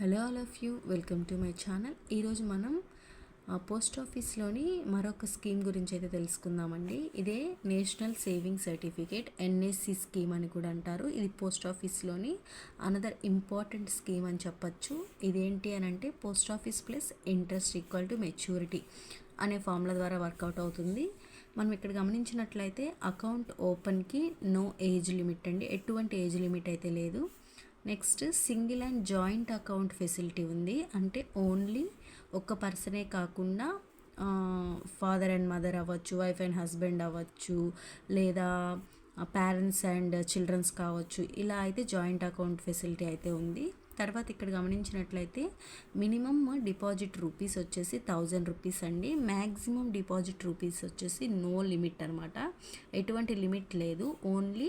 Hello all of you, welcome to my channel. ఈరోజు మనం post ఆఫీస్లోని మరొక స్కీమ్ గురించి అయితే తెలుసుకుందామండి. ఇదే national saving certificate, NSC scheme అని కూడా అంటారు. ఇది పోస్ట్ ఆఫీస్లోని అనదర్ ఇంపార్టెంట్ స్కీమ్ అని చెప్పచ్చు. ఇదేంటి అని అంటే post office plus interest equal to maturity అనే ఫార్ములా ద్వారా వర్కౌట్ అవుతుంది. మనం ఇక్కడ గమనించినట్లయితే అకౌంట్ ఓపెన్కి నో ఏజ్ లిమిట్ అండి, ఎటువంటి ఏజ్ లిమిట్ అయితే లేదు. Next single and joint account facility ఉంది. అంటే ఓన్లీ ఒక్క పర్సనే కాకుండా ఫాదర్ అండ్ మదర్ అవ్వచ్చు, వైఫ్ అండ్ హస్బెండ్ అవ్వచ్చు, లేదా పేరెంట్స్ అండ్ చిల్డ్రన్స్ కావచ్చు. ఇలా అయితే జాయింట్ అకౌంట్ ఫెసిలిటీ అయితే ఉంది. తర్వాత ఇక్కడ గమనించినట్లయితే మినిమమ్ డిపాజిట్ రూపీస్ వచ్చేసి 1000 రూపీస్ అండి. మ్యాక్సిమం డిపాజిట్ రూపీస్ వచ్చేసి నో లిమిట్ అనమాట, ఎటువంటి లిమిట్ లేదు. ఓన్లీ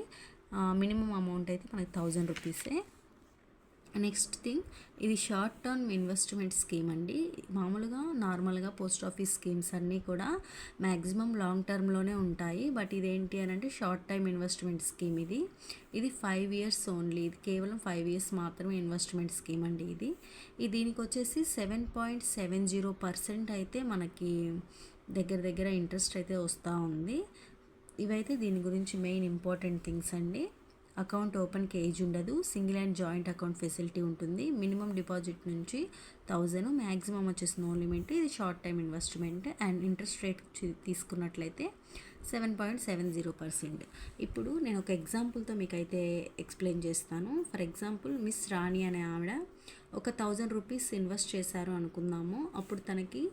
మినిమం అమౌంట్ అయితే మనకి 1000 రూపీసే. నెక్స్ట్ థింగ్, ఇది షార్ట్ టర్మ్ ఇన్వెస్ట్మెంట్ స్కీమ్ అండి. మామూలుగా నార్మల్గా పోస్ట్ ఆఫీస్ స్కీమ్స్ అన్నీ కూడా మ్యాక్సిమం లాంగ్ టర్మ్లోనే ఉంటాయి. బట్ ఇదేంటి అని అంటే షార్ట్ టైమ్ ఇన్వెస్ట్మెంట్ స్కీమ్. ఇది 5 ఇయర్స్ ఓన్లీ. ఇది కేవలం 5 ఇయర్స్ మాత్రమే ఇన్వెస్ట్మెంట్ స్కీమ్ అండి. దీనికి వచ్చేసి 7.70% అయితే మనకి దగ్గర ఇంట్రెస్ట్ అయితే వస్తూ ఉంది. ఇవైతే దీని గురించి మెయిన్ ఇంపార్టెంట్ థింగ్స్ అండి. అకౌంట్ ఓపెన్కి ఏజ్ ఉండదు, single and joint account facility ఉంటుంది. మినిమం డిపాజిట్ నుంచి 1000, మ్యాక్సిమం వచ్చేసి నో లిమిట్. ఇది short time investment. And interest rate తీసుకున్నట్లయితే 7.70%. ఇప్పుడు నేను ఒక ఎగ్జాంపుల్తో మీకు అయితే ఎక్స్ప్లెయిన్ చేస్తాను. ఫర్ ఎగ్జాంపుల్, మిస్ రాణి అనే ఆవిడ ఒక 1000 రూపీస్ ఇన్వెస్ట్ చేశారు అనుకుందాము. అప్పుడు తనకి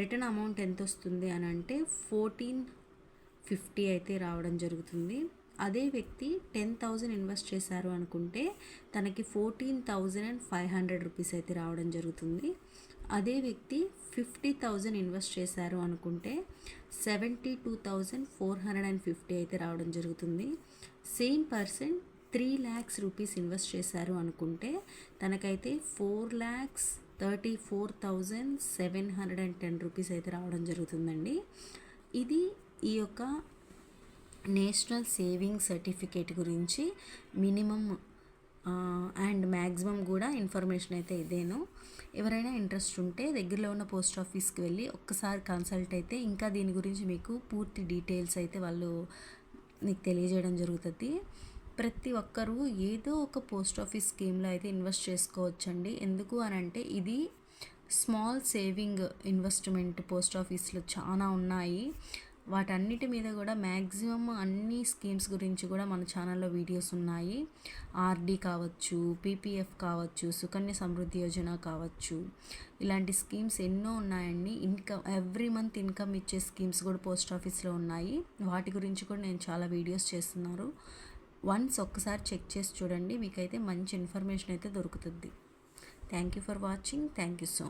రిటర్న్ అమౌంట్ ఎంత వస్తుంది అని అంటే 1450 అయితే రావడం జరుగుతుంది. అదే వ్యక్తి 10,000 ఇన్వెస్ట్ చేశారు అనుకుంటే తనకి 14,500 రూపీస్ అయితే రావడం జరుగుతుంది. అదే వ్యక్తి 50,000 ఇన్వెస్ట్ చేశారు అనుకుంటే 72,450 అయితే రావడం జరుగుతుంది. Same person 3 lakhs rupees invest చేశారు అనుకుంటే తనకైతే 4,34,710 రూపీస్ అయితే రావడం జరుగుతుందండి. ఇది ఈ యొక్క నేషనల్ సేవింగ్ సర్టిఫికేట్ గురించి మినిమం అండ్ మ్యాక్సిమం కూడా ఇన్ఫర్మేషన్ అయితే ఇదేను. ఎవరైనా ఇంట్రెస్ట్ ఉంటే దగ్గరలో ఉన్న పోస్ట్ ఆఫీస్కి వెళ్ళి ఒక్కసారి కన్సల్ట్ అయితే ఇంకా దీని గురించి మీకు పూర్తి డీటెయిల్స్ అయితే వాళ్ళు మీకు తెలియజేయడం జరుగుతుంది. ప్రతి ఒక్కరూ ఏదో ఒక పోస్ట్ ఆఫీస్ స్కీమ్లో అయితే ఇన్వెస్ట్ చేసుకోవచ్చండి. ఎందుకు అని అంటే ఇది స్మాల్ సేవింగ్ ఇన్వెస్ట్మెంట్ పోస్ట్ ఆఫీస్లో చాలా ఉన్నాయి. వాటన్నిటి మీద కూడా మ్యాక్సిమం అన్ని స్కీమ్స్ గురించి కూడా మన ఛానల్లో వీడియోస్ ఉన్నాయి. ఆర్డీ కావచ్చు, పీపీఎఫ్ కావచ్చు, సుకన్య సమృద్ధి యోజన కావచ్చు, ఇలాంటి స్కీమ్స్ ఎన్నో ఉన్నాయండి. ఎవ్రీ మంత్ ఇన్కమ్ ఇచ్చే స్కీమ్స్ కూడా పోస్ట్ ఆఫీస్లో ఉన్నాయి. వాటి గురించి కూడా నేను చాలా వీడియోస్ చేస్తున్నారు. వన్స్ ఒక్కసారి చెక్ చేసి చూడండి, మీకైతే మంచి ఇన్ఫర్మేషన్ అయితే దొరుకుతుంది. Thank you for watching. Thank you so much.